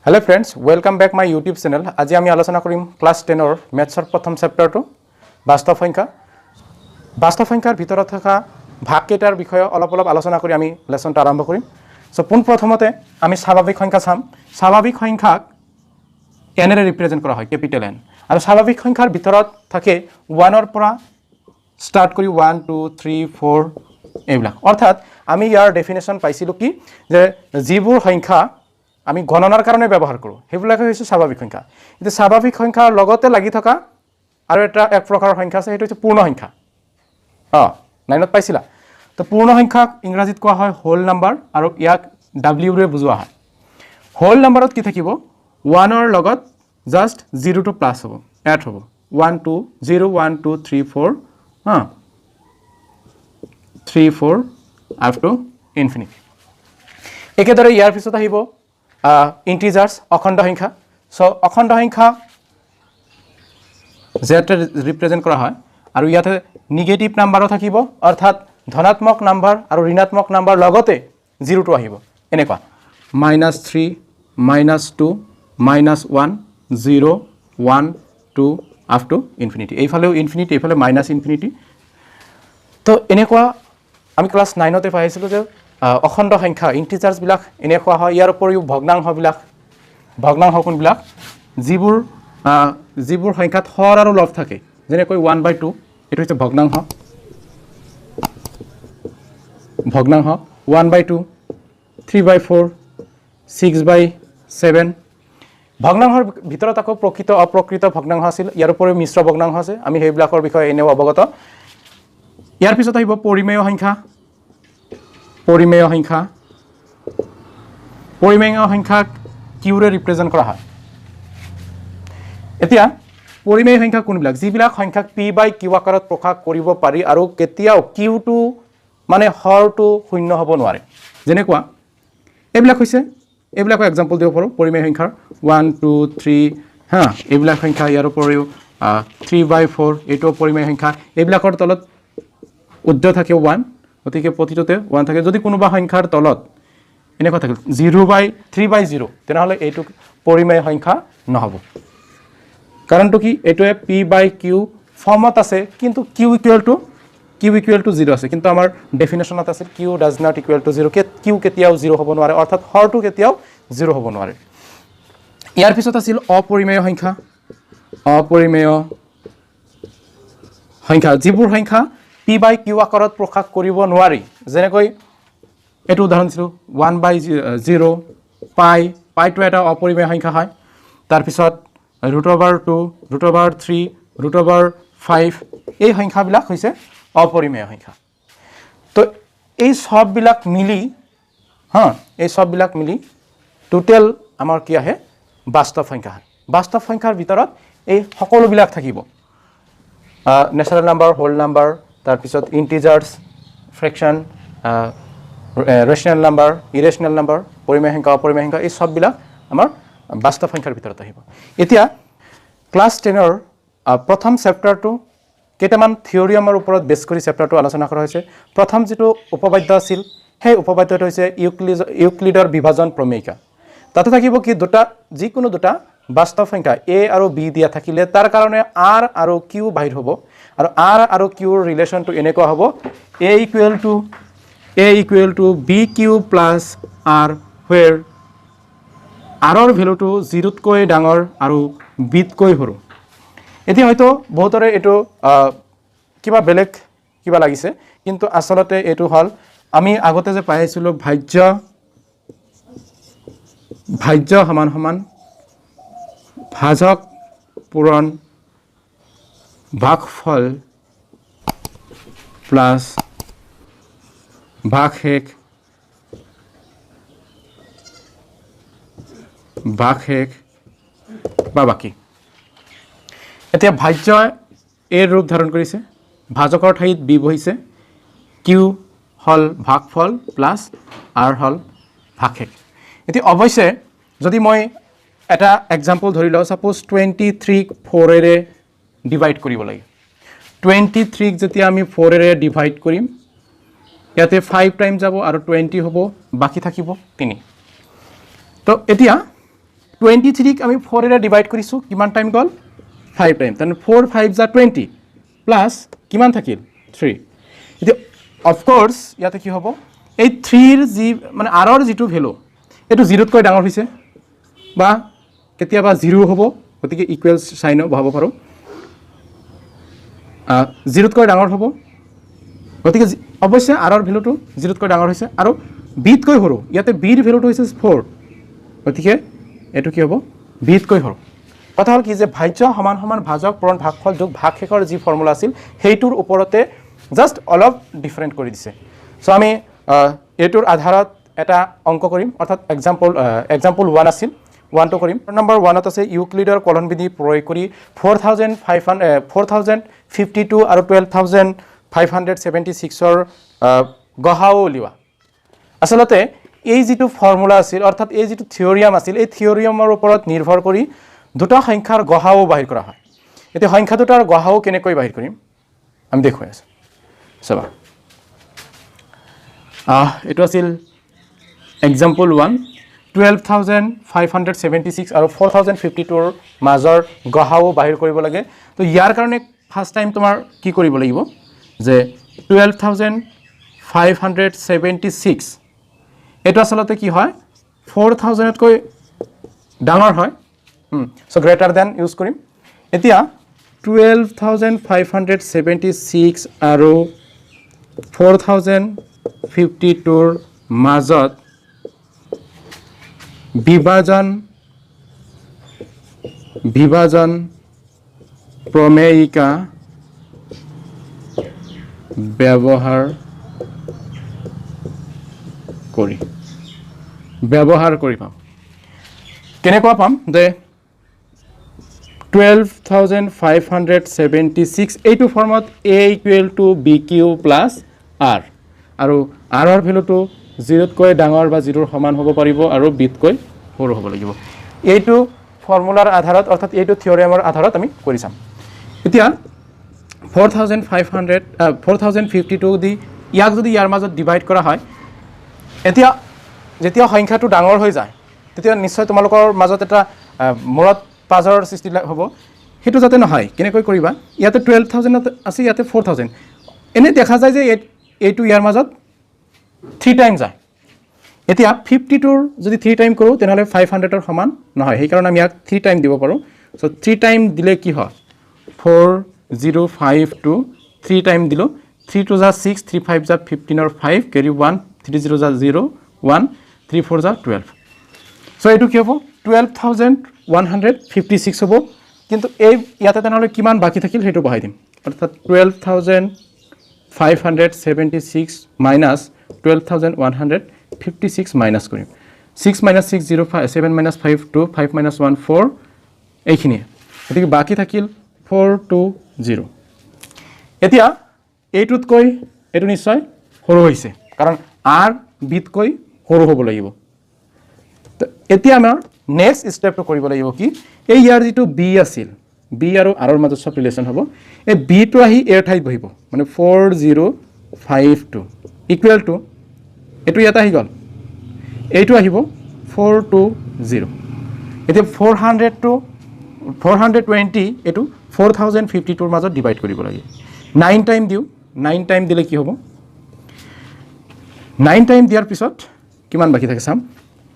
Hello friends, welcome back my YouTube channel. আজি আমি আলোচনা কৰিম ক্লাস 10 ৰ ম্যাথছৰ প্ৰথম চেপ্টাৰটো বাস্তৱ সংখ্যা। বাস্তৱ সংখ্যাৰ ভিতৰত থকা ভাগকেইটাৰ বিষয়ে অলপ আলোচনা কৰি আমি লেসনটো আৰম্ভ কৰিম। সো পোন প্ৰথমতে আমি স্বাভাৱিক সংখ্যা চাম। স্বাভাৱিক সংখ্যাক n ৰে ৰিপ্ৰেজেন্ট কৰা হয় ক্যাপিটেল N। আৰু স্বাভাৱিক সংখ্যাৰ ভিতৰত থাকে 1 ৰ পৰা স্টাৰ্ট কৰি 1 2 3 4 এইবিলাক। অৰ্থাৎ আমি ইয়াৰ ডেফিনেশন পাইছিলো কি যে যিবোৰ সংখ্যা আমি গণনাৰ কাৰণে ব্যৱহাৰ কৰো হেবিলাকে হৈছে স্বাভাৱিক সংখ্যা। কিন্তু স্বাভাৱিক সংখ্যাৰ লগতে লাগি থকা আৰু এটা এক প্ৰকাৰৰ সংখ্যা আছে সেইটো হৈছে পূৰ্ণ সংখ্যা। লাইনত পাইছিলা। তো পূৰ্ণ সংখ্যাক ইংৰাজীত কোৱা হয় হোল নাম্বাৰ আৰু ইয়াক w ৰে বুজোৱা হয়। হোল নাম্বাৰত কি থাকিব 1 ৰ লগত জাস্ট 0 টো প্লাস হ'ব এড হ'ব 1 2 0 1 2 3 4 3 4 আপ টু ইনফিনিটি। একেদৰে ইয়াৰ পিছত আহিব ইন্টিজাৰ্স অখণ্ড সংখ্যা। সো অখণ্ড সংখ্যা যেটা ৰিপ্ৰেজেন্ট কৰা হয় আৰু ইয়াতে নেগেটিভ নাম্বাৰও থাকিব অৰ্থাৎ ধনাত্মক নাম্বাৰ আৰু ঋণাত্মক নাম্বাৰ লগতে 0 টো আহিব এনেকুৱা -3 -2 -1 0 1 2 আপ টু ইনফিনিটি। এইফালেও ইনফিনিটি এইফালে মাইনাস ইনফিনিটি। তো এনেকুৱা আমি ক্লাস 9 তে পাইছিলো যে অখণ্ড সংখ্যা ইন্টিজাৰ্স বিলাক এনেকুৱা হয়। ইয়াৰ উপৰিও ভগ্নাংশ কোনবিলাক যিবোৰ সংখ্যাত হৰ আৰু লব থাকে যেনেকৈ 1/2 এটো হৈছে ভগ্নাংশ 1/2 3/4 6/7। ভগ্নাংশৰ ভিতৰত আকৌ প্ৰকৃত অপ্ৰকৃত ভগ্নাংশ আছিল। ইয়াৰ উপৰিও মিশ্ৰ ভগ্নাংশ আছে। আমি সেইবিলাকৰ বিষয়ে এনেও অৱগত। ইয়াৰ পিছত আহিব পৰিমেয় সংখ্যা। পৰিমেয় সংখ্যাক কিউৰে ৰিপ্ৰেজেন্ট কৰা হয়। এতিয়া পৰিমেয় সংখ্যা কোনবিলাক যিবিলাক সংখ্যাক p/q আকাৰত প্ৰকাশ কৰিব পাৰি আৰু কেতিয়াও কিউটো মানে হৰটো শূন্য হ'ব নোৱাৰে। যেনেকুৱা এইবিলাক হৈছে এইবিলাকৰ এক্সাম্পল দিব পাৰো পৰিমেয় সংখ্যাৰ 1 2 3 এইবিলাক সংখ্যা। ইয়াৰ উপৰিও 3/4 এইটো পৰিমেয় সংখ্যা। এইবিলাকৰ তলত উদ্ধ থাকে 1 গতিকে প্ৰতিটোতে 1 থাকে। যদি কোনোবা সংখ্যাৰ তলত এনেকুৱা থাকে 0/3/0 তেনেহলে এইটো পৰিমেয় সংখ্যা নহব। কাৰণটো কি এইটোৱে p/q ফৰ্মত আছে কিন্তু q equal to 0 আছে। কিন্তু আমাৰ ডেফিনেশনত আছে q does not equal to 0 q কেতিয়াও 0 হ'ব নোৱাৰে অৰ্থাৎ হৰটো কেতিয়াও 0 হ'ব নোৱাৰে। ইয়াৰ পিছত আছিল অপৰিমেয় সংখ্যা যিবোৰ সংখ্যা p/q আকাৰত প্ৰকাশ কৰিব নোৱাৰি। যেনেকৈ এটো উদাহৰণ দিছো 1/0 পাইটো এটা অপৰিমেয় সংখ্যা হয়। তাৰ পিছত √2 √3 √5 এই সংখ্যাবিলাক হৈছে অপৰিমেয় সংখ্যা। তো এই সববিলাক মিলি টোটাল আমাৰ কি আহে বাস্তৱ সংখ্যা। বাস্তৱ সংখ্যাৰ ভিতৰত এই সকলোবিলাক থাকিব ন্যাচাৰাল নাম্বাৰ হোল নাম্বাৰ তাৰ পিছত ইন্টিজাৰ্স ফ্ৰ্যাকশন ৰেশনাল নাম্বাৰ ইৰেশনাল নাম্বাৰ পৰিমেয় সংখ্যা অপৰিমেয় সংখ্যা এই সববিলাক আমাৰ বাস্তৱ সংখ্যাৰ ভিতৰত আহিব। এতিয়া ক্লাস 10 ৰ প্ৰথম চেপ্টাৰটো কেইটামান থিওৰিয়ামৰ ওপৰত বেছ কৰি চেপ্টাৰটো আলোচনা কৰা হৈছে। প্ৰথম যেটো উপপাদ্য আছিল সেই উপপাদ্যটো হৈছে ইউক্লিডৰ বিভাজন প্ৰমেয়িকা। তাতে থাকিব কি যিকোনো দুটা বাস্তৱ সংখ্যা a আৰু b দিয়া থাকিলে তাৰ কাৰণে r আৰু q বাহিৰ হ'ব আৰু r আৰু q ৰ ৰিলেশনটো এনেকুৱা হ'ব a equal to bq plus r where r ৰ ভ্যালুটো 0 তকৈ ডাঙৰ আৰু b তকৈ সৰু। এতিয়া হয়তো বহুতৰে এটো কিবা বেলেগ কিবা লাগিছে কিন্তু আসলতে এটো হল আমি আগতে যে পাইছিলো ভাজ্য সমান ভাজক পূৰণ ভাগফল প্লাস ভাগশেষ বা বাকি। এতিয়া ভাজ্য এৰ ৰূপ ধাৰণ কৰিছে ভাজকৰ ঠাইত b বহিছে q হল ভাগফল প্লাস r হল ভাগশেষ। এতিয়া অৱশ্যে যদি মই এটা এক্সাম্পল ধৰি লওঁ সাপোজ 23 ক 4 এৰে ডিভাইড কৰিব লাগে 23 ক যেতিয়া আমি 4 এৰে ডিভাইড কৰিম ইয়াতে 5 টাইম যাব আৰু 20 হ'ব বাকি থাকিব 3। তো এতিয়া 23 আমি 4 এৰে ডিভাইড কৰিছো কিমান টাইম গল 5 টাইম তানে 4 5 যা 20 প্লাস কিমান থাকিল 3 এতিয়া অফ কোর্স ইয়াতে কি হ'ব এই 3 ৰ জি মানে r ৰ যেটো ভ্যালু এটো 0 তকৈ ডাঙৰ হৈছে বা কেতিয়াবা 0 হ'ব গতিকে ইকুৱেল সাইন বহাব পাৰো 0 তকৈ ডাঙৰ হ'ব গতিকে অৱশ্যে r ৰ ভ্যালুটো 0 তকৈ ডাঙৰ হৈছে আৰু b তকৈ সৰু ইয়াতে b ৰ ভ্যালুটো হৈছে 4 গতিকে এটো কি হ'ব b তকৈ সৰু কথা হল কি যে ভাজ্য সমান সমান ভাজক পূৰণ ভাগফল যোগ ভাগশেষৰ যি ফৰ্মুলা আছিল হেইটোৰ ওপৰতে জাস্ট অলপ ডিফাৰেন্ট কৰি দিছে সো আমি এটোৰ আধাৰত এটা অংক কৰিম অৰ্থাৎ এক্সাম্পল 1 আছিল 1 টো কৰিম নম্বৰ 1 ত আছে ইউক্লিডৰ কলন বিধি প্ৰয়োগ কৰি 4052 আৰু 12576 ৰ গহাও উলিওৱা আসলতে এই যেটো ফৰ্মুলা আছিল অৰ্থাৎ এই যেটো থিওৰিয়াম আছিল এই থিওৰিয়ামৰ ওপৰত নিৰ্ভৰ কৰি দুটা সংখ্যাৰ গহাও বাহিৰ কৰা হয় এতিয়া সংখ্যা দুটাৰ গহাও কেনেকৈ বাহিৰ কৰিম আমি দেখুৱাই আছো সবা এটো আছিল এক্সাম্পল 1 12576 আৰু 4052 ৰ মাজৰ গহাও বাহিৰ কৰিব লাগে তো ইয়াৰ কাৰণে ফাৰ্স্ট টাইম তোমাৰ কি কৰিব লাগিব যে 12576 এটো আসলতে কি হয় 4000 তকৈ ডাঙৰ হয় সো গ্ৰেটাৰ দ্যান ইউজ কৰিম এতিয়া 12576 আৰু 4052 ৰ মাজত বিভাজন প্ৰমেয়িকা ব্যৱহাৰ কৰি পাম কেনেকুৱা পাম যে 12576 এইটো ফৰ্মত a = bq + r আৰু r ৰ ভ্যালুটো 0 তকৈ ডাঙৰ বা 0 ৰ সমান হ'ব পাৰিব আৰু b তকৈ সৰু হ'ব লাগিব এইটো ফৰ্মুলাৰ আধাৰত অৰ্থাৎ এইটো থিওৰিয়ামৰ আধাৰত আমি কৰি চাম এতিয়া 4052 দি ইয়াক যদি ইয়াৰ মাজত ডিভাইড কৰা হয় এতিয়া যেতিয়া সংখ্যাটো ডাঙৰ হৈ যায় তেতিয়া নিশ্চয় তোমালোকৰ মাজত এটা মূৰত পাজৰ সৃষ্টি হ'ব হেতু যাতে নহয় কেনেকৈ কৰিবা ইয়াতে 12000 আছে ইয়াতে 4000 এনে দেখা যায় যে এইটো ইয়াৰ মাজত 3 টাইম যায় এতিয়া 52 ৰ যদি 3 টাইম কৰো তেনেহলে 500 ৰ সমান নহয় সেই কাৰণে আমি ইয়াক 3 টাইম দিব পাৰো সো 3 টাইম দিলে কি হয় 4052 3 টাইম দিলো 3 2 * 6 3 5 * 15 ৰ 5 carry 1 3 0 * 0 1 3 4 * 12 সো এটো কি হ'ব 12156 হ'ব কিন্তু এই ইয়াতে তেনেহলে কিমান বাকি থাকিল হেতু বহাই দিম অৰ্থাৎ 12576 minus 12156 minus কৰিম 6 minus 6 0 7 minus 5 2 5 minus 1 4 এইখিনি এতিকে বাকি থাকিল 420 এতিয়া এইটোতকৈ এটো নিশ্চয় সৰু হৈছে কাৰণ r b তকৈ সৰু হ'ব লাগিব তো এতিয়া আমাৰ নেক্সট স্টেপটো কৰিব লাগিব কি এই ইয়াৰ যেটো b আছিল b আৰু r ৰ মাজত সব ৰিলেচন হ'ব এই b টো আহি এৰ ঠাইত বহিব মানে 4052 ইকুৱেল টু এটো ইয়াত আহি গল এইটো আহিব 420 এতিয়া 420 এটো 4052 ৰ মাজত ডিভাইড কৰিব লাগে 9 টাইম দিও 9 টাইম দিলে কি হ'ব 9 টাইম দিয়াৰ পিছত কিমান বাকি থাকে চাম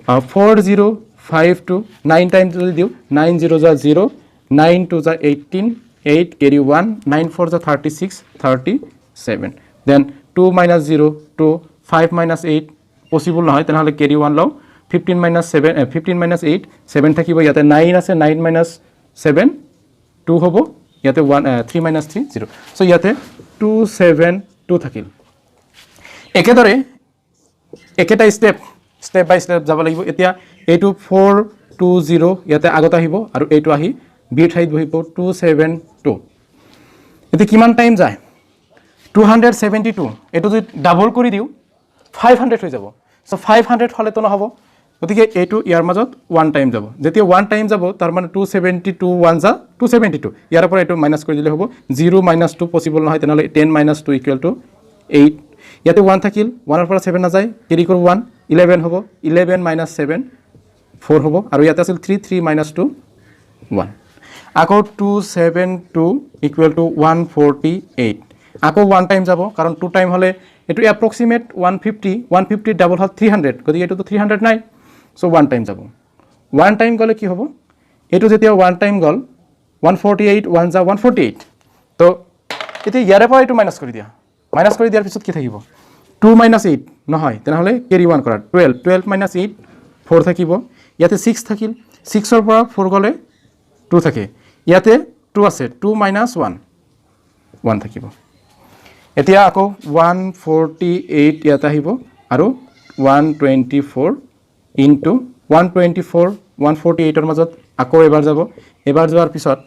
4052 9 টাইম দিও 9 0 * 0 9 2 * 18 8 carry 1 9 4 * 36 37 then 2 minus 0 2 5 minus 8 possible নহয় তেনেহলে carry 1 লও 15 minus 7 15 minus 8 7 থাকিব ইয়াতে 9 আছে 9 minus 7 2 হ'ব ইয়াতে 3 minus 3 0 সো ইয়াতে 272 থাকিল একেদৰে একেটা স্টেপ বাই স্টেপ যাব লাগিব এতিয়া এইটো 420 ইয়াতে আগত আহিব আৰু এইটো আহি বি ঠাইত বহিব 272 এতিয়া কিমান টাইম যায় 272 এটো যদি ডাবল কৰি দিও 500 হৈ যাব সো 500 হলে তো নহব গতিকে এইটো ইয়াৰ মাজত 1 টাইম যাব যেতিয়া 1 টাইম যাব তাৰ মানে 272 1 যা 272 ইয়াৰ পৰা এটো মাইনাস কৰি দিলে হ'ব 0 - 2 পসিবল নহয় তেনেহলে 10 - 2 = 8 ইয়াতে 1 থাকিল 1 ৰ পৰা 7 না যায় কেৰি কৰ 1 11 হ'ব 11 - 7 4 হ'ব আৰু ইয়াতে আছিল 3 3 minus 2 1 আকৌ 2 7 2 equal to 148 আকৌ 1 টাইম যাব কাৰণ 2 টাইম হলে এটো এপ্ৰক্সিমেট 150 ডাবল হল 300 গতিকে এটো তো 300 নাই সো 1 টাইম যাব 1 টাইম গলে কি হ'ব এটো যেতিয়া 1 টাইম গল 148 1 যা 148 তো এতে ইয়াৰে পৰা এটো মাইনাস কৰি দিয়াৰ পিছত কি থাকিব 2 minus 8 নহয় তেনেহলে কেৰি 1 কৰা 12 minus 8 4 থাকিব ইয়াতে 6 থাকিল 6 ৰ পৰা 4 গলে 2 থাকে ইয়াতে 2 আছে 2 minus 1 থাকিব এতিয়া আকৌ 148 ইয়াতে আহিব আৰু 124 into 124 148 ৰ মাজত আকৌ এবাৰ যাব এবাৰ যোৱাৰ পিছত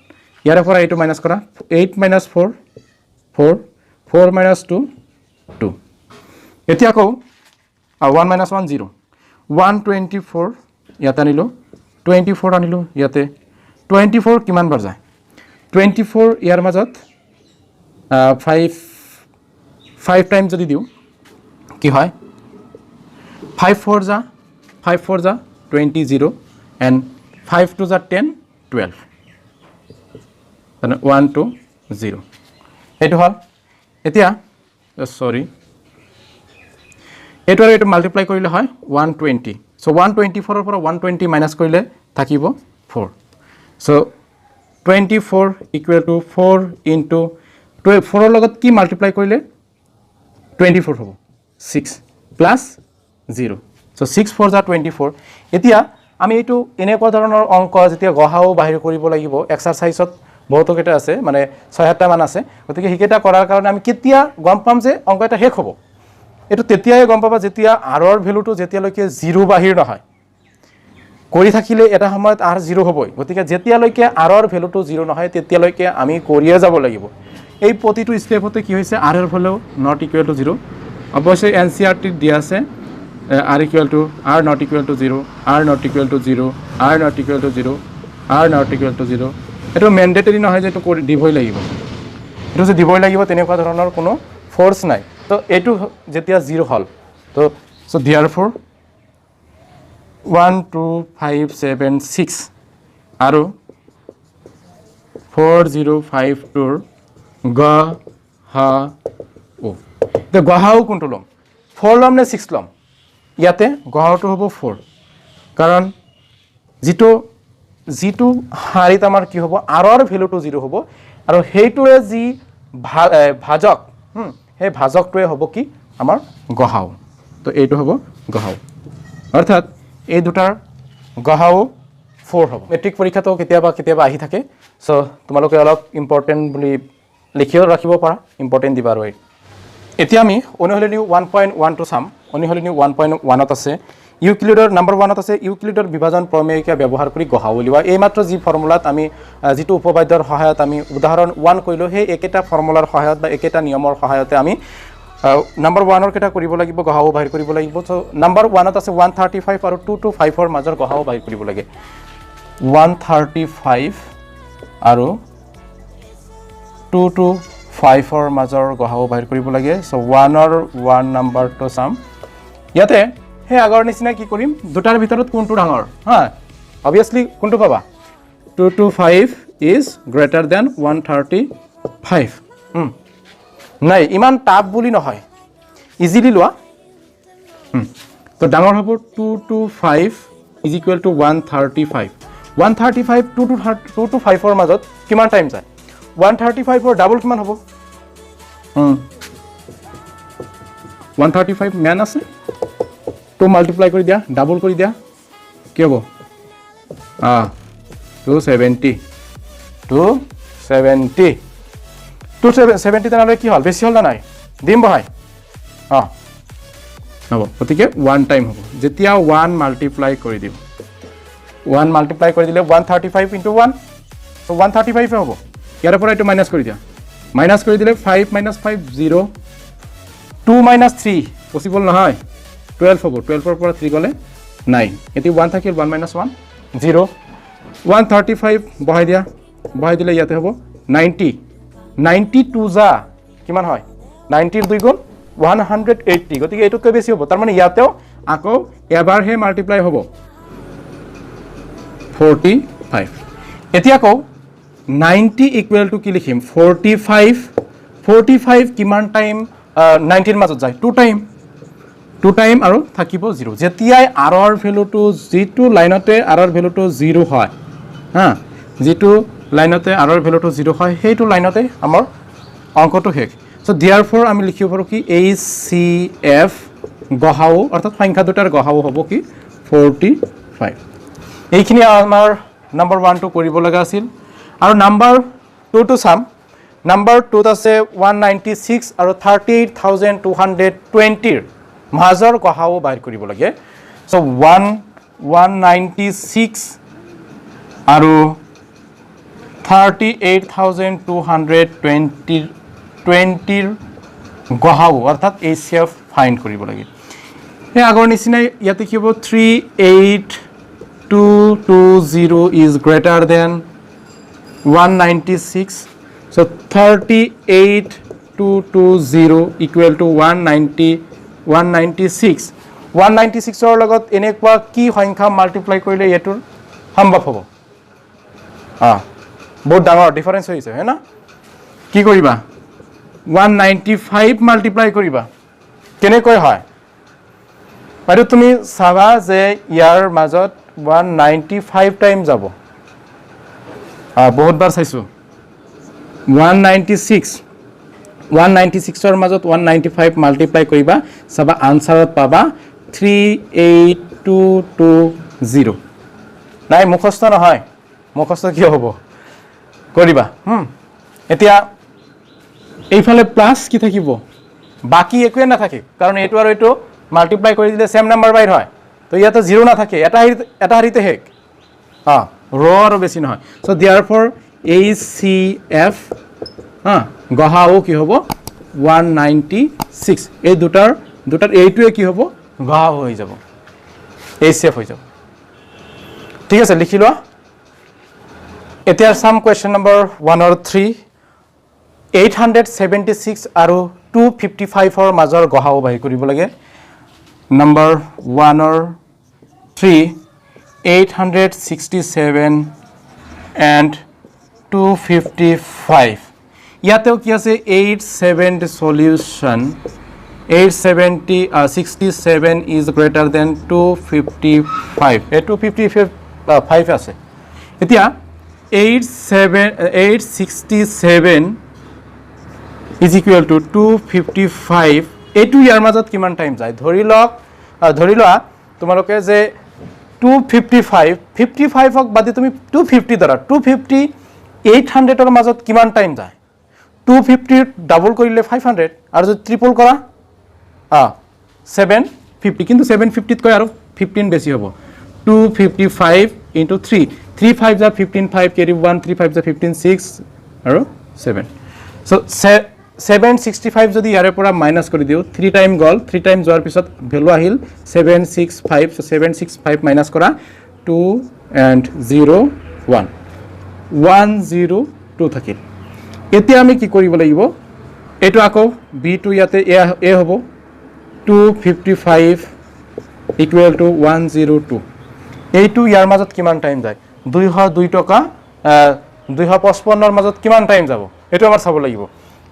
ইয়াৰে পৰা এইটো মাইনাস কৰা 8 minus 4 4 4 minus 2 2 এতিয়া আকৌ 1 minus 1 0 124 ইয়াতে আনিলো 24 আনিলো ইয়াতে 24 কিমান বাৰ যায় 24 ইয়াৰ মাজত 5 টাইম যদি দিও কি হয় 5 4 যা 20 0 and 5 2 যা 10 12 1 2 0 এটো হল এতিয়া সরি এটো আৰু এটো মাল্টিপ্লাই কৰিলে হয় 120 সো 124 ৰ পৰা 120 মাইনাস কৰিলে থাকিব 4 সো 24 equal to 4 into 4 ৰ লগত কি মাল্টিপ্লাই কৰিলে 24 হ'ব 6 plus 0 সো 6 4 যা 24 এতিয়া আমি এটো এনেকুৱা ধৰণৰ অংক যেতিয়া গহাও বাহিৰ কৰিব লাগিব এক্সাৰসাইজত বহুত কেটা আছে মানে 6-7টা মান আছে গতিকে হিকেটা কৰাৰ কাৰণে আমি কেতিয়া গম পাম যে অংক এটা শেষ হ'ব এটো তেতিয়াই গম পাবা যেতিয়া r ৰ ভ্যালুটো যেতিয়ালৈকে 0 বাহিৰ নহয় কৰি থাকিলে এটা সময়ত r 0 হ'বই গতিকে যেতিয়ালৈকে r ৰ ভ্যালুটো 0 নহয় তেতিয়ালৈকে আমি কৰিয়ে যাব লাগিব এই প্ৰতিটো স্টেপতে কি হৈছে r ৰ ভ্যালু not equal to 0 অবশ্যই NCERT দিয়া আছে r equal to r not equal to 0 r not equal to 0 r not equal to 0 r not equal to 0 এটো ম্যান্ডেটৰি নহয় যে এটো দিবই লাগিব এটো যে দিবই লাগিব তেনেকুৱা ধৰণৰ কোনো ফোর্স নাই তো এটো যেতিয়া 0 হল তো সো therefore 1 2 5 7 6 আৰু 4052 গ হা ও তো গহাও কোনটো লম 4 লম নে 6 লম ইয়াতে গহাটো হ'ব 4 কাৰণ জিটো হাৰিত আমাৰ কি হ'ব r ৰ ভ্যালুটো 0 হ'ব আৰু হেইটোৱে যি ভাজক হে ভাজকটোৱে হ'ব কি আমাৰ গহাও তো এইটো হ'ব গহাও অৰ্থাৎ এই দুটাৰ গহাও 4 হ'ব মেট্ৰিক পৰীক্ষাটো কেতিয়াবা আহি থাকে সো তোমালোকে অলপ ইম্পৰ্টেন্ট বুলি লিখিও ৰাখিব পাৰা ইম্পৰ্টেন্ট দিবা আৰু এতিয়া আমি অনুশীলনী 1.1 টো চাম অনুশীলনী 1.1 ত আছে ইউক্লিডৰ নম্বৰ 1 ত আছে ইউক্লিডৰ বিভাজন প্ৰমেয়িকা ব্যৱহাৰ কৰি গহাও উলিওৱা এই মাত্ৰ যি ফৰ্মুলাত আমি যেটো উপবাদ্যৰ সহায়ত আমি উদাহৰণ 1 কইলো হে একেটা ফৰ্মুলাৰ সহায়ত বা একেটা নিয়মৰ সহায়তে আমি নম্বৰ 1 ৰ কেটা কৰিব লাগিব গহাও বাহিৰ কৰিব লাগিব সো নম্বৰ 1 ত আছে 135 আৰু 2 to 5 ৰ মাজৰ গহাও বাহিৰ কৰিব লাগে 135 আৰু 2 to 5 ৰ মাজৰ গহাও বাহিৰ কৰিব লাগে সো 1 ৰ 1 নম্বৰটো চাম ইয়াতে হে আগৰ নিচিনা কি কৰিম দুটাৰ ভিতৰত কোনটো ডাঙৰ হা obviously কোনটো পাবা 2 to 5 is greater than 135 নাই ইমান টাপ বুলি নহয় ইজিলি লোৱা তো ডাঙৰ হ'ব 2 to 5 is equal to 135 135 2 to 5 ৰ মাজত কিমান টাইম যায় 135 ৰ ডাবল কিমান হ'ব 135 মান আছে to multiply কৰি দিয়া ডাবল কৰি দিয়া কি হ'ব 270 তেনেহলে কি হল বেছি হল না নাই দিম বহাই হ'ব গতিকে 1 টাইম হ'ব যেতিয়া 1 মাল্টিপ্লাই কৰি দিম 1 মাল্টিপ্লাই কৰি দিলে 135 into 1 so 135 হ'ব ইয়াৰ পৰা এটো মাইনাস কৰি দিয়া মাইনাস কৰি দিলে 5 minus 5 0 2 minus 3 পসিবল নহয় 12 হ'ব 12 ৰ পৰা 3 গলে 9 এটি 1 থাকিল 1 minus 1 0 135 বহাই দিলে ইয়াতে হ'ব 90 92 যা কিমান হয় 90 ৰ 2 গুণ 180 গতিকে এটো কৈ বেছি হ'ব তাৰ মানে ইয়াতেও আকৌ এবাৰ হে মাল্টিপ্লাই হ'ব 45 এতিয়া কও 90 ইকুৱেল টু কি লিখিম 45 কিমান টাইম 90 ৰ মাজত যায় 2 টাইম আৰু থাকিব 0 যেতিয়াই r ৰ ভ্যালুটো যেটো লাইনতে r ৰ ভ্যালুটো 0 হয় হা যেটো লাইনতে r ৰ ভ্যালুটো 0 হয় সেইটো লাইনতে আমাৰ অংকটো শেষ সো therefore আমি লিখিব পাৰো কি HCF গহাও অৰ্থাৎ সংখ্যা দুটাৰ গহাও হ'ব কি 45 এইখিনি আমাৰ নাম্বাৰ 1 টো কৰিব লগা আছিল আৰু নাম্বাৰ 2 টো চাম নাম্বাৰ 2 আছে 196 আৰু 38220 ৰ মাজৰ গহাও বাইৰ কৰিব লাগে সো 196 আৰু 38220 ৰ গহাও অৰ্থাৎ HCF ফাইন্ড কৰিব লাগে এই আগৰ নিচিনা ইয়াতে কি হ'ব 38220 is greater than 196 so 38220 equal to 196 196 ৰ লগত এনেকুৱা কি সংখ্যা মাল্টিপ্লাই কৰিলে এটোৰ সম্ভৱ হ'ব বহুত ডাঙৰ ডিফাৰেন্স হৈছে হয় না কি কৰিবা 195 মাল্টিপ্লাই কৰিবা কেনেকৈ হয় আৰু তুমি চাবা যে ইয়াৰ মাজত 195 টাইম যাব বহুত বাৰ চাইছো 196 ৰ মাজত 195 মাল্টিপ্লাই কৰিবা চাবা আনসাৰত পাবা 38220 নাই মুখস্থ নহয় মুখস্থ কি হ'ব কৰিবা এতিয়া এইফালে প্লাস কি থাকিব বাকি একোৱে না থাকে কাৰণ এটো আৰু এটো মাল্টিপ্লাই কৰি দিলে সেম নাম্বাৰ বাইৰ হয় তো ইয়াতে 0 না থাকে এটা হাৰিতে হেক ৰ আৰু বেছি নহয় সো therefore HCF গহাও কি হ'ব 196 এই দুটাৰ এইটোৱে কি হ'ব গহাও হৈ যাব HCF হৈ যাব ঠিক আছে লিখি লোৱা এতিয়া সাম কোৱেশ্চন নম্বৰ 1 আৰু 3 876 আৰু 255 ৰ মাজৰ গহাও বাই কৰিব লাগে নম্বৰ 1 or 3 867 and 255 ইয়াতেও কি আছে 870 solution 867 is greater than 255 এই 255 আছে এতিয়া 867 is equal to 255 এটু ইয়াৰ মাজত কিমান টাইম যায় ধৰি লোৱা তোমালোকে যে 255 ক বাদি তুমি 250 ধৰা 250 800 ৰ মাজত কিমান টাইম যায় 250 ডাবল কৰিলে 500 আৰু যদি ট্ৰিপল কৰা 750 কিন্তু 750 ত কৈ আৰু 15 বেছি হ'ব 255 into 3 3 5 are 15 5 carry 1 3 5 are 15 6 আৰু 7 so 765 যদি ইয়াৰে পৰা মাইনাস কৰি দিও 3 টাইম গল 3 টাইম যোৱাৰ পিছত ভ্যালু আহিল 765 so 765 মাইনাস কৰা 2 and 0 1 102 থাকিল এতিয়া আমি কি কৰিব লাগিব এটো আকৌ b2 ইয়াতে a হ'ব 255 equal to 102 এইটো ইয়াৰ মাজত কিমান টাইম যায় 202 টকা 255 ৰ মাজত কিমান টাইম যাব এটো আমাৰ চাব লাগিব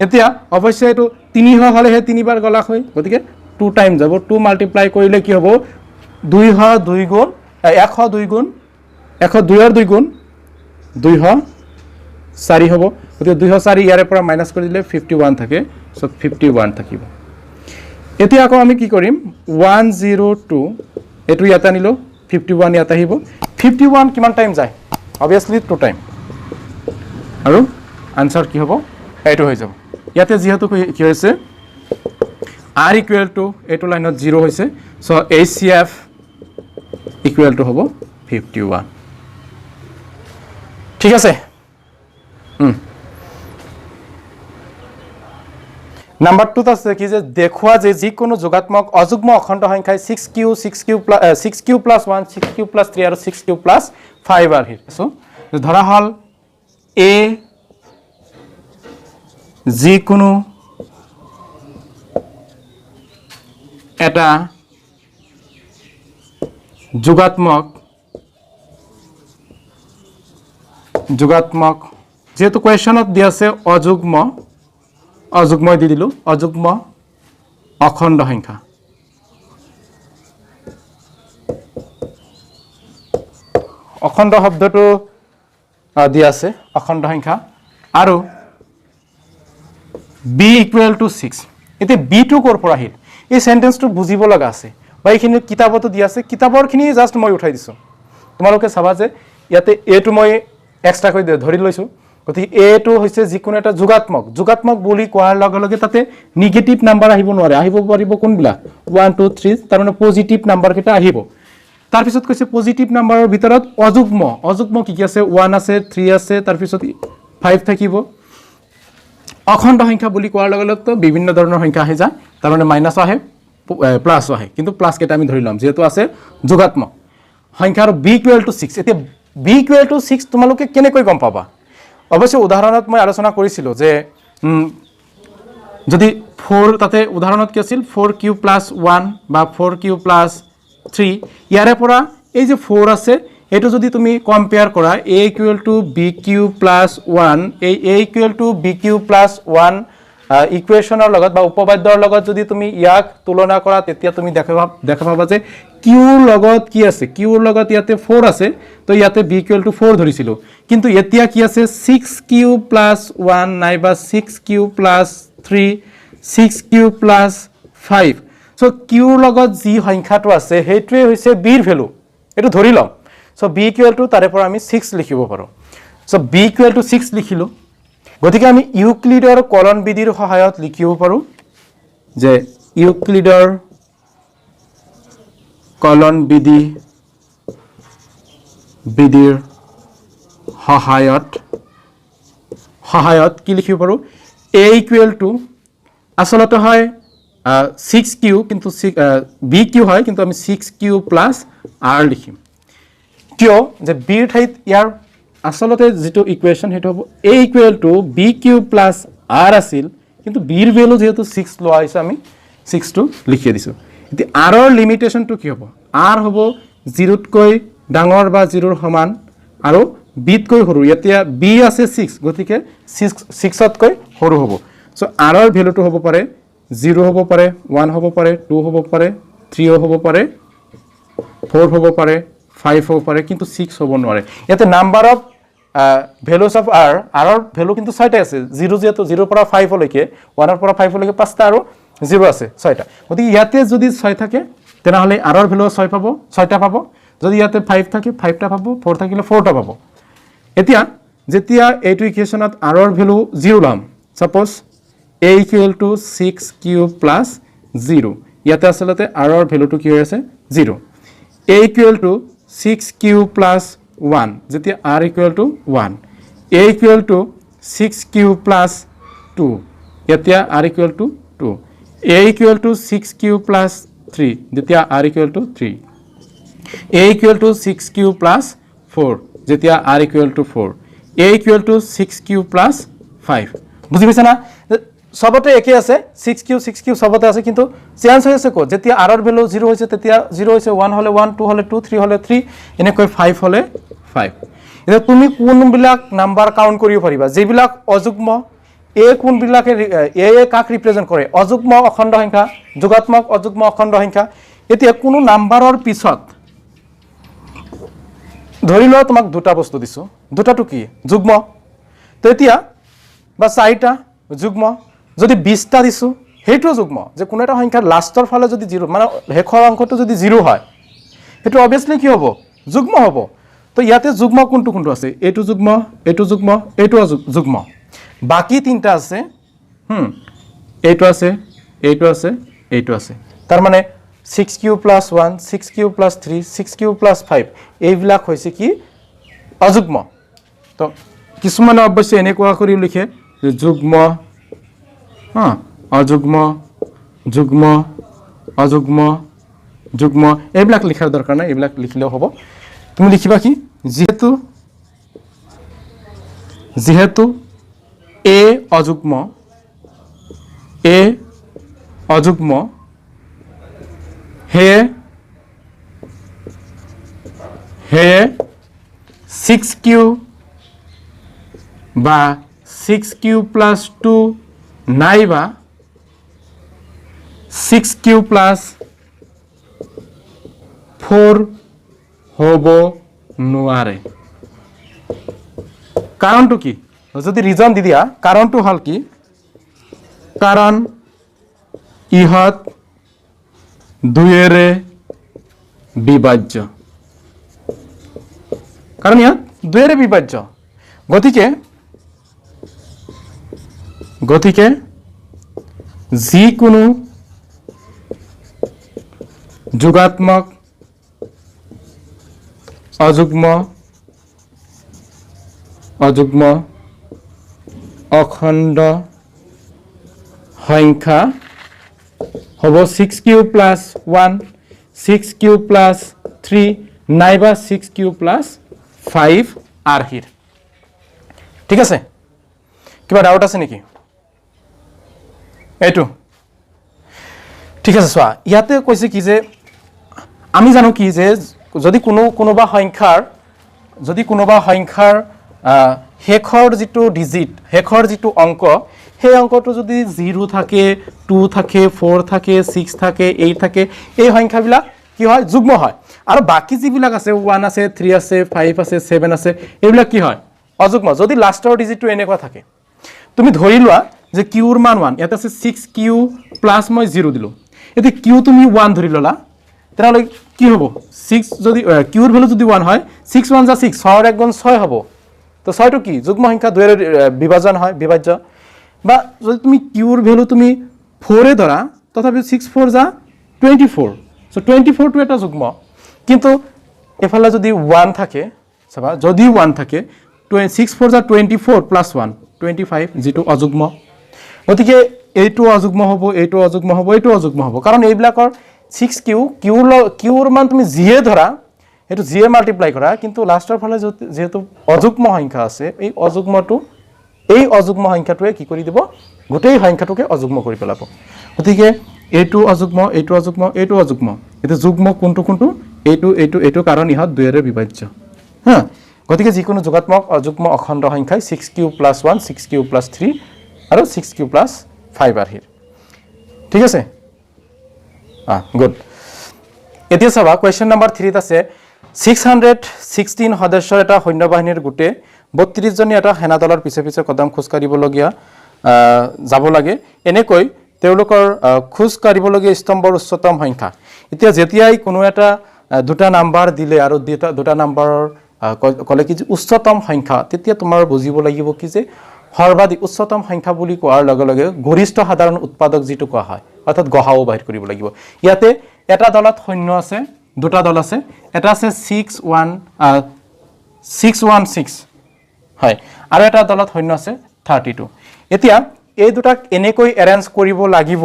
এতিয়া অৱশ্যে এটো 300 হলে হে তিনিবাৰ গলা হয় গতিকে 2 টাইম যাব 2 মাল্টিপ্লাই কৰিলে কি হ'ব 202 গুণ 102 গুণ 102 ৰ 2 গুণ 204 হ'ব গতিকে 204 ইয়াৰে পৰা মাইনাস কৰি দিলে 51 থাকে সো 51 থাকিব এতিয়া আকৌ আমি কি কৰিম 102 এটো ইয়াতে আনিলো 51 ইয়াতে আহিব 51 কিমান টাইম যায় obviously 2 টাইম আৰু আনসাৰ কি হ'ব এটো হৈ যাব ইয়াতে যেহেতু কি হৈছে r equal to এটো লাইনত 0 হৈছে সো HCF equal to হ'ব 51 ঠিক আছে নাম্বার 2 আছে কি যে দেখুৱা যে যিকোনো যোগাত্মক অযুগ্ম অখণ্ড সংখ্যায় 6q 6q 1 6q 3 আৰু 6q 5 আৰ সো ধৰা হল a যিকোনো এটা যোগাত্মক যোগাত্মক যেহেতু কোয়েশনত দি আছে অযুগ্ম অযুগ্ম দি দিলো অযুগ্ম অখণ্ড সংখ্যা অখণ্ড শব্দটো দি আছে অখণ্ড সংখ্যা আৰু b equal to 6 এতে b টো কৰ পৰা আহিল এই সেন্টেন্সটো বুজিব লগা আছে বা এইখিনি কিতাপতো দি আছে কিতাপৰখিনি জাস্ট মই উঠাই দিছো তোমালোকে চাবা যে ইয়াতে a টো মই এক্সট্ৰা কৰি ধৰি লৈছো গতিকে a টো হৈছে যিকোনো এটা যোগাত্মক যোগাত্মক বুলি কোৱাৰ লগে লগে তাতে নিগেটিভ নাম্বাৰ আহিব নোৱাৰে আহিব পাৰিব কোনবিলা 1 2 3 তাৰ মানে পজিটিভ নাম্বাৰ কেইটা আহিব তাৰ পিছত কৈছে পজিটিভ নাম্বাৰৰ ভিতৰত অযুগ্ম কি আছে 1 আছে 3 আছে তাৰ পিছত 5 থাকিব অখণ্ড সংখ্যা বুলি কোৱাৰ লগে লগে বিভিন্ন ধৰণৰ সংখ্যা আহে যায় তাৰ মানে মাইনাস আহে প্লাস আহে কিন্তু প্লাস কেটা আমি ধৰি লম যেহেতু আছে যোগাত্মক সংখ্যাৰ b equal to 6 এতে b equal to 6 তোমালোকে কেনেকৈ গম পাবা অৱশ্য উদাহৰণত মই আলোচনা কৰিছিল যে যদি 4 তাতে উদাহৰণত কি আছিল 4q + 1 বা 4q + 3 ইয়াৰে পৰা এই যে 4 আছে এটো যদি তুমি কম্পেয়াৰ কৰা a = bq + 1 এই a = bq + 1 ইকুৱেশ্যনৰ লগত বা উপপাদ্যৰ লগত যদি তুমি ইয়াক তুলনা কৰা তেতিয়া তুমি দেখা পাবা যে q লগত কি আছে q লগত ইয়াতে 4 আছে তো ইয়াতে b = 4 ধৰিছিল কিন্তু এতিয়া কি আছে 6q + 1 নাইবা 6q + 3 6q + 5 সো q লগত যি সংখ্যাটো আছে হেইটোৱে হৈছে b ৰ ভ্যালু এটো ধৰি লম সো b = তাৰে পৰা আমি 6 লিখিব পাৰো সো b = 6 লিখিলো গতিকে আমি ইউক্লিডৰ কলন বিধিৰ সহায়ত লিখিব পাৰো যে ইউক্লিডৰ কলন বিধিৰ সহায়ত কি লিখিব পাৰো a = আসলতে হয় 6q কিন্তু bq হয় কিন্তু আমি 6q + r লিখিম কিয় যে b ৰ ঠাইত ইয়াৰ আসলতে যেটো ইকুৱেশ্যন হেটো হ'ব a = bq + r আছিল কিন্তু b ৰ ভ্যালু যেহেতু 6 লোৱা হৈছে আমি 6 টো লিখি দিছো এতি r ৰ লিমিটেশনটো কি হ'ব r হ'ব 0 তকৈ ডাঙৰ বা 0 ৰ সমান আৰু b তকৈ সৰু এতিয়া b আছে 6 গতিকে 6 তকৈ সৰু হ'ব সো r ৰ ভ্যালুটো হ'ব পাৰে 0 হ'ব পাৰে 1 হ'ব পাৰে 2 হ'ব পাৰে 3 হ'ব পাৰে 4 হ'ব পাৰে 5 হ'ব পাৰে কিন্তু 6 হ'ব নোৱাৰে ইয়াতে number of values of r ৰ ভ্যালু কিন্তু 6টা আছে 0 যেটো 0 পৰা 5 লৈকে 1 ৰ পৰা 5 লৈকে 5টা আৰু 0 আছে 6টা গতিকে ইয়াতে যদি 6 থাকে তেনহলে r ৰ ভ্যালু 6 পাব 6টা পাব যদি ইয়াতে 5 থাকে 5টা পাব 4 থাকিলে 4টা পাব এতিয়া যেতিয়া এইটো ইকুৱেশ্যনত r ৰ ভ্যালু 0 লম সাপোজ a = 6q + 0 ইয়াতে আসলতে r ৰ ভ্যালুটো কি হৈ আছে 0 a = 6q + 1 যেতিয়া r = 1 a = 6q + 2 এতিয়া r = 2 a = 6q + 3 যেতিয়া r = 3 a = 6q + 4 যেতিয়া r = 4 a = 6q + 5 বুজি পাইছা না সবতে একে আছে 6q সবতে আছে কিন্তু চেঞ্জ হৈ আছে কো যেতিয়া r ৰ ভ্যালু 0 হৈছে তেতিয়া 0 হৈছে 1 হলে 1 2 হলে 2 3 হলে 3 এনেকৈ 5 হলে 5 এটা তুমি কোনবিলাক নাম্বাৰ কাউন্ট কৰিব পাৰিবা যেবিলাক অযুগ্ম a কোনবিলাকে a কাক ৰিপ্ৰেজেন্ট কৰে অযুগ্ম অখণ্ড সংখ্যা যোগাত্মক অযুগ্ম অখণ্ড সংখ্যা এতিয়া কোনো নাম্বাৰৰ পিছত ধৰি লও তোমাক দুটা বস্তু দিছো দুটাটো কি যুগ্ম তো এতিয়া বা 4টা যুগ্ম যদি 20টা দিছো হেটো যুগ্ম যে কোনো এটা সংখ্যাৰ লাষ্টৰ ফালে যদি 0 মানে হেখৰ অংকটো যদি 0 হয় হেটো অবিয়াসলি কি হ'ব যুগ্ম হ'ব তো ইয়াতে যুগ্ম কোনটো আছে এটো যুগ্ম এটো যুগ্ম এটো যুগ্ম বাকি তিনটা আছে এইটো আছে এইটো আছে এইটো আছে তাৰ মানে 6q + 1 6q + 3 6q + 5 এইবিলাক হৈছে কি অযুগ্ম তো কিছুমান অবশ্য এনেকুৱা কৰি লিখে যে যুগ্ম অযুগ্ম যুগ্ম অযুগ্ম যুগ্ম এইবিলাক লিখাৰ দৰকাৰ নাই এইবিলাক লিখিলেও হ'ব তুমি লিখিবা কি যেহেতু a অযুগ্ম হে 6q বা 6 কিউব প্লাস 2 নাইবা 6 কিউব প্লাস 4 হ'ব নোৱাৰে কাৰণটো কি যদি ৰিজন দি দিয়া কাৰণটো হল কি কাৰণ ইহত দুয়েৰে বিভাজ্য কাৰণ ইহত দুয়েৰে বিভাজ্য গতিকে যিকোনো যোগাত্মক অযুগ্ম অখণ্ড সংখ্যা হ'ব 6 কিউব প্লাস 1 6 কিউব প্লাস 3 নাইবা 6 কিউব প্লাস 5 আৰহিৰ ঠিক আছে কিবা ডাউট আছে নেকি এইটো ঠিক আছে চোৱা ইয়াতে কৈছে কি যে আমি জানো কি যে যদি কোনোবা সংখ্যাৰ শেষৰ যিটো ডিজিট শেষৰ যিটো অংক সেই অংকটো যদি 0 থাকে 2 থাকে 4 থাকে 6 থাকে 8 থাকে এই সংখ্যাবিলাক কি হয় যুগ্ম হয় আৰু বাকি যিবিলাক আছে 1 আছে 3 আছে 5 আছে 7 আছে এইবিলাক কি হয় অযুগ্ম যদি লাষ্টৰ ডিজিটটো এনেকুৱা থাকে তুমি ধৰি লোৱা যে কিউৰ মান 1 ইয়াত আছে 6 কিউ প্লাস মই 0 দিলো এতে কিউ তুমি 1 ধৰি ললা তেনলে কি হ'ব 6 যদি কিউৰ ভ্যালু যদি 1 হয় 6 1 যা 6 6 এর 1 গুণ 6 হ'ব তো 6 টো কি যুগ্ম সংখ্যা দুয়েৰ বিভাজন হয় বিভাজ্য বা যদি তুমি কিউৰ ভ্যালু তুমি 4 এ ধৰা তথাপি 6 4 যা 24 সো 24 টো এটা যুগ্ম কিন্তু এফালে যদি 1 থাকে সবা যদি 1 থাকে 6 4 যা 24 প্লাস 1 25 যেটো অযুগ্ম গতিকে এইটো অযুগ্ম হ'ব এইটো অযুগ্ম হ'ব এইটো অযুগ্ম হ'ব কাৰণ এইবিলাকৰ 6 কিউৰ মান তুমি জিয়ে ধৰা এটো জিয়ে মাল্টিপ্লাই কৰা কিন্তু লাষ্টৰ ফালে যেহেতু অযুগ্ম সংখ্যা আছে এই অযুগ্ম সংখ্যাটোৱে কি কৰি দিব গোটেই সংখ্যাটোকে অযুগ্ম কৰি পেলাব গতিকে এইটো অযুগ্ম এইটো অযুগ্ম এইটো অযুগ্ম এটো যুগ্ম কোনটো এইটো কাৰণ ইহত দুয়েৰে বিভাজ্য হা গতিকে যিকোনো যোগাত্মক অযুগ্ম অখণ্ড সংখ্যাই 6 কিউব প্লাস 1 6 কিউব প্লাস 3 আৰু 6 কিউব প্লাস 5 আৰহিৰ ঠিক আছে গুড এতিয়া চাবা কোৱেশ্চন নম্বৰ 3 ত আছে 616 সদস্যৰ এটা সৈন্যবাহিনীৰ গুটে 32 জনী এটা সেনা দলৰ পিছে পিছে কদম খোজ কাঢ়িবলগীয়া যাব লাগে এনেকৈ তেওঁলোকৰ খোজ কাঢ়িবলগীয়া স্তম্ভৰ উচ্চতম সংখ্যা এতিয়া যেতিয়াই কোনো এটা দুটা নাম্বাৰ দিলে আৰু দুটা নাম্বাৰৰ কলে কি উচ্চতম সংখ্যা তেতিয়া তোমাৰ বুজিব লাগিব কি যে সৰ্বাধিক উচ্চতম সংখ্যা বুলি কোৱাৰ লগে লগে গৰিষ্ঠ সাধাৰণ উৎপাদক যেটো কোৱা হয় অৰ্থাৎ গহাও বাহিৰ কৰিব লাগিব ইয়াতে এটা দলত শূন্য আছে দুটা দল আছে এটা আছে 616 হয় আৰু এটা দলত শূন্য আছে 32 এতিয়া এই দুটাক এনেকৈ এৰেঞ্জ কৰিব লাগিব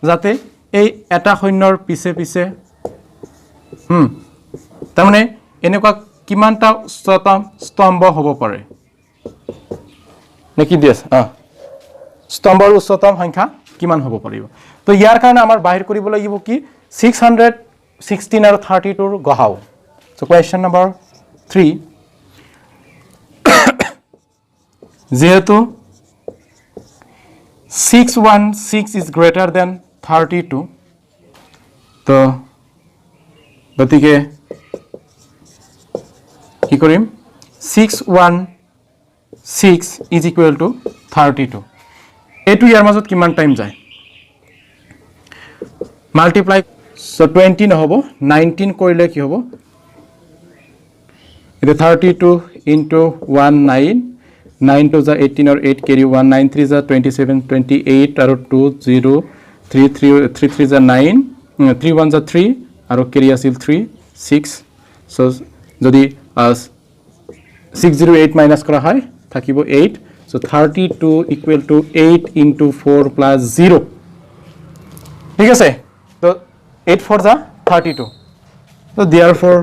যাতে এই এটা শূন্যৰ পিছে পিছে তাৰমানে এনেকুৱা কিমানটা উচ্চতম স্তম্ভ হ'ব পাৰে নেকি দিছ স্তম্ভৰ উচ্চতম সংখ্যা কিমান হ'ব পাৰিব তো ইয়াৰ কাৰণে আমাৰ বাহিৰ কৰিব লাগিব কি 616 আৰু 32 ৰ গহাও সো কোৱেশ্চন নম্বৰ 3 যেহেতু 616 is greater than 32 তো গতিকে কি কৰিম 616 is equal to 32 এটো ইয়াৰ মাজত কিমান টাইম যায় মাল্টিপ্লাই সো 20 নহব 19 কৰিলে কি হ'ব এটা 32 into 19 9 to the 18 or 8 carry 1 9 3 the 27 28 আৰু 2 0 3 3 the 9 3 1 the 3 আৰু carry আছিল 3 6 so যদি 608 minus কৰা হয় থাকিব 8 so 32 equal to 8 into 4 plus 0 ঠিক আছে তো 8 4 the 32 so therefore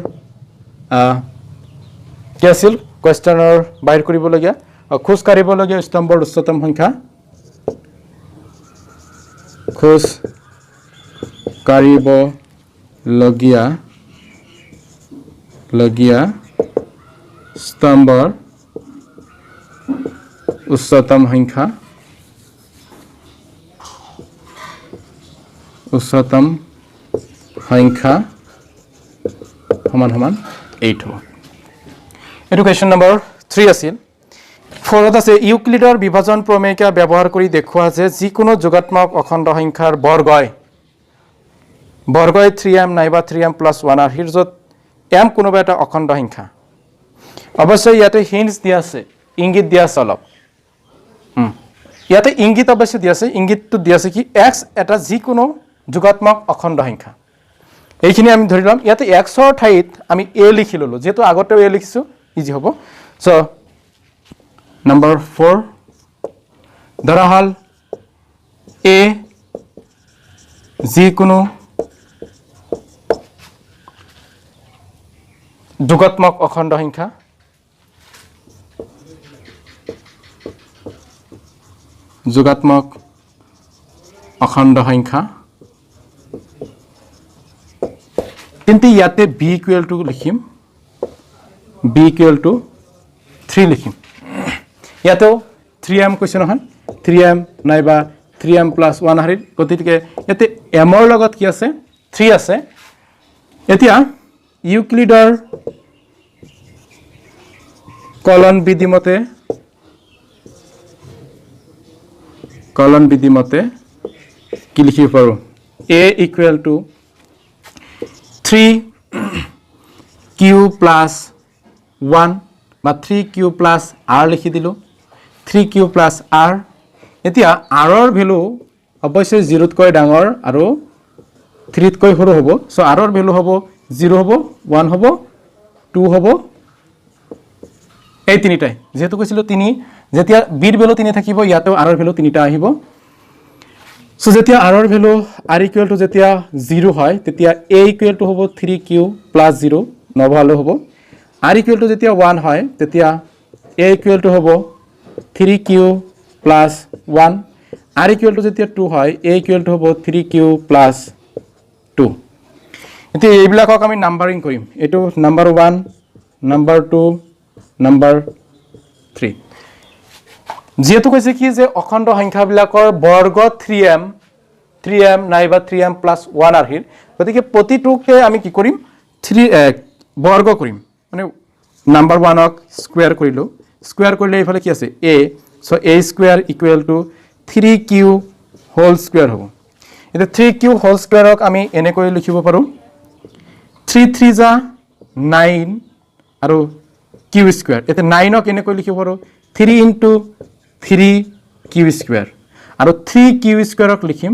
কি আছিল কোৱেশ্চনৰ বাহিৰ কৰিব লগিয়া খোজ কাঢ়িব লগিয়া স্তম্ভৰ উচ্চতম সংখ্যা খোজ কাঢ়িব লগিয়া স্তম্ভৰ উচ্চতম সংখ্যা সমান সমান 8 হ'ব এটো কোৱেশ্চন নম্বৰ 3 আছিল 4ত আছে ইউক্লিডৰ বিভাজন প্ৰমেয়িকা ব্যৱহাৰ কৰি দেখুৱা যে যিকোনো যোগাত্মক অখণ্ড সংখ্যাৰ বৰ্গই 3m নাইবা 3m + 1 আৰ য'ত m কোনোবা এটা অখণ্ড সংখ্যা অৱশ্যে ইয়াতে হিন্টস দিয়া আছে ইংগিত দিয়া আছে অলপ ইয়াতে ইংগিত অৱশ্যে দিয়া আছে ইংগিতটো দিয়া আছে কি x এটা যিকোনো যোগাত্মক অখণ্ড সংখ্যা এইখিনি আমি ধৰি লম ইয়াতে x ৰ ঠাইত আমি a লিখি ললো যেটো আগতে a লিখিছো ইজি হ'ব সো নম্বৰ 4 ধৰা হল a যিকোনো যোগাত্মক অখণ্ড সংখ্যা কিন্তু ইয়াতে b = লিখিম b = 3 লিখিম ইয়াতেও 3m কৈছে নহয় 3m নাইবা 3m + 1 হাৰিৰ গতিকে ইয়াতে m ৰ লগত কি আছে 3 আছে এতিয়া ইউক্লিডৰ কলন বিধিমতে কি লিখিব পাৰো a = 3q + 1 বা 3q + r লিখি দিলো 3q + r এতিয়া r ৰ ভ্যালু অৱশ্যে 0 তকৈ ডাঙৰ আৰু 3 তকৈ সৰু হ'ব সো r ৰ ভ্যালু হ'ব 0 হ'ব 1 হ'ব 2 হ'ব এই তিনিটাই যেহেতু কৈছিল 3 যেতিয়া b ৰ ভ্যালু 3 থাকিব ইয়াতেও r ৰ ভ্যালু 3টা আহিব সো যেতিয়া r ৰ ভ্যালু r = যেতিয়া 0 হয় তেতিয়া a = হ'ব 3q + 0 নভালো হ'ব r = যেতিয়া 1 হয় তেতিয়া a = হ'ব 3q + 1 r = যেতিয়া 2 হয় a = হ'ব 3q + 2 এতিয়া এইবিলাকক আমি নাম্বাৰিং কৰিম এটো নাম্বাৰ 1 নাম্বাৰ 2 নাম্বাৰ 3 যেহেতু কৈছে কি যে অখণ্ড সংখ্যাবিলাকৰ বৰ্গ 3m নাইবা 3m + 1 আৰ গতিকে প্ৰতিটোকে আমি কি কৰিম 3 বৰ্গ কৰিম মানে নাম্বাৰ 1ক স্কয়াৰ কৰিলো স্কয়াৰ কৰিলে ইফালে কি আছে a so a² = 3q whole square হ'ব এটা 3q হোল স্কয়াৰক আমি এনে কৰি লিখিব পাৰো 3 3 যা 9 আৰু q² এটা 9ক এনে কৰি লিখিব পাৰো 3 * 3q² আৰু 3q² ক লিখিম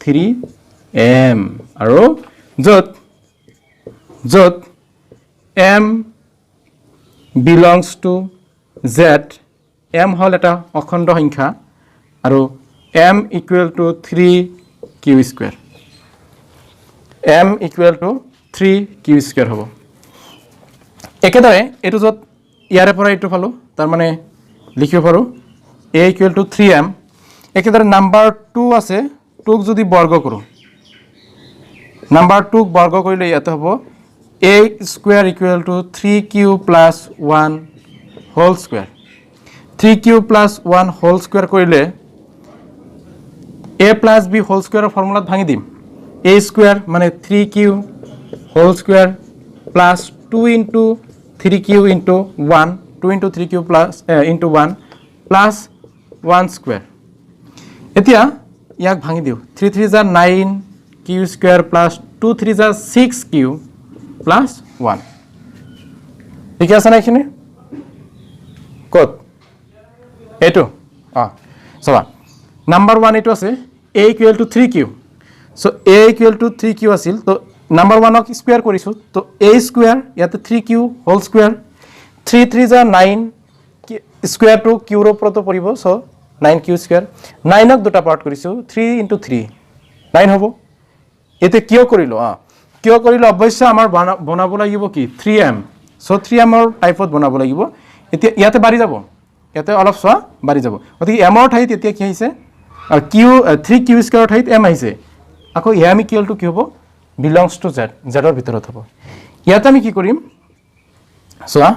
3m আৰু যত m belongs to z m হল এটা অখণ্ড সংখ্যা আৰু m = 3q² m = 3q² হ'ব একেদৰে এটো যত ইয়াৰে পৰা এটো ফালো তাৰ মানে লিখিব পাৰো a = 3m একেদৰে নাম্বাৰ 2 আছে 2ক যদি বৰ্গ কৰো নাম্বাৰ 2ক বৰ্গ কৰিলে ইয়াতে হ'ব a² = 3q + 1 whole square 3q + 1 whole square কৰিলে a + b হোল স্কয়াৰৰ ফৰ্মুলাত ভাঙি দিম a² মানে 3q whole square + 2 * 3q * 1 2 * 3q + 1 plus 1 square এতিয়া ইয়াক ভাঙি দিও 3 3 যা 9 q² plus 2 3 যা 6q plus 1 ঠিক আছে না এখানে কত এটো সবা নাম্বার 1 এটো আছে a = 3q so a = 3q আছিল তো নাম্বার 1 ক স্কয়ার কৰিছো তো a² ইয়াতে 3q হোল স্কয়াৰ 3 3 যা 9 স্কয়াৰ টু q ৰ ওপৰত পৰিব সো 9q² 9 ক দুটা পাৰ্ট কৰিছো 3 * 3 9 হ'ব এতে কিয় কৰিলো অৱশ্যে আমাৰ বনাব লাগিব কি 3m সো 3m ৰ টাইপত বনাব লাগিব এতিয়া ইয়াতে বাঢ়ি যাব ইয়াতে অলপ সোৱা বাঢ়ি যাব গতিকে m ৰ ঠাইত এতিয়া কি আহিছে আৰু q 3q² ৰ ঠাইত m আহিছে আকৌ m = কি হ'ব belongs to z ৰ ভিতৰত হ'ব ইয়াতে আমি কি কৰিম সোৱা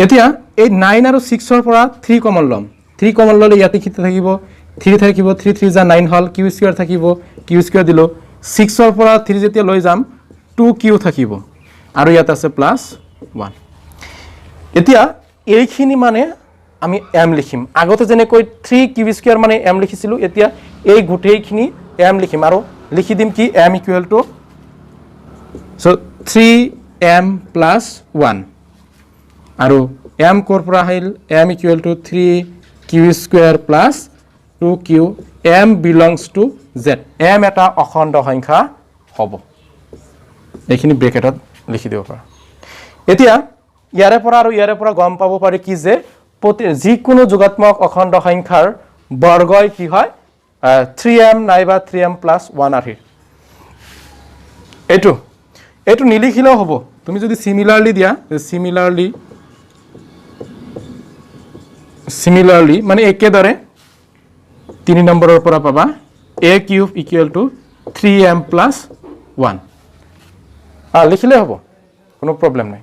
এতিয়া এই 9 আৰু 6 ৰ পৰা 3 কমন লম 3 কমন ললে ইয়াতে কি থাকিব 3 থাকিব 3 3 যা 9 হল কিউ স্কয়ার থাকিব কিউ স্কয়ার দিলো 6 ৰ পৰা 3 যেতিয়া লৈ যাম 2 কিউ থাকিব আৰু ইয়াত আছে +1 এতিয়া এইখিনি মানে আমি m লিখিম আগতে যেনে কৈ 3 কিউ স্কয়ার মানে m লিখিছিলো এতিয়া এই গুটেইখিনি m লিখিম আৰু লিখি দিম কি m = so 3m + 1 আৰু m কোৰ পৰা আহিল m = 3 Q square + 2 Q m belongs to z m এটা অখণ্ড সংখ্যা হ'ব এইখিনি ব্ৰেকেটত লিখি দিব পাৰা এতিয়া ইয়াৰে পৰা আৰু ইয়াৰে পৰা গম পাব পাৰি কি যে যিকোনো যোগাত্মক অখণ্ড সংখ্যাৰ বৰ্গই কি হয় 3m নাইবা 3m + 1 আহি এটো নিলিখিলেও হ'ব তুমি যদি সিমিলারলি দিয়া সিমিলারলি মানে একেদৰে 3 নম্বৰৰ পৰা পাবা a³ = 3m + 1 লিখিলে হ'ব কোনো প্ৰবলেম নাই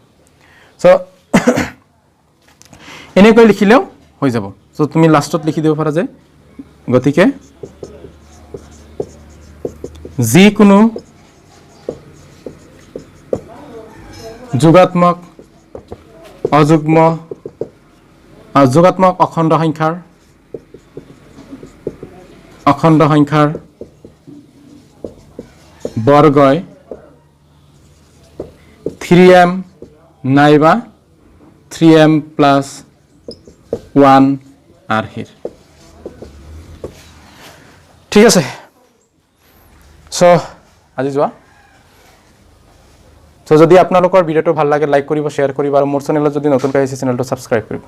সো এনেকৈ লিখিলেও হৈ যাব সো তুমি লাষ্টত লিখি দিব পাৰা যে গতিকে যিকোনো যোগাত্মক অযুগ্ম যোগাত্মক অখণ্ড সংখ্যাৰ বৰ্গই 3m নাইবা 3m + 1 আৰহিৰ ঠিক আছে সো আজি যোৱা সো যদি আপোনালোকৰ ভিডিওটো ভাল লাগে লাইক কৰিব শেয়াৰ কৰিব আৰু মোৰ চেনেলত যদি নতুনকৈ আহিছে চেনেলটো সাবস্ক্ৰাইব কৰিব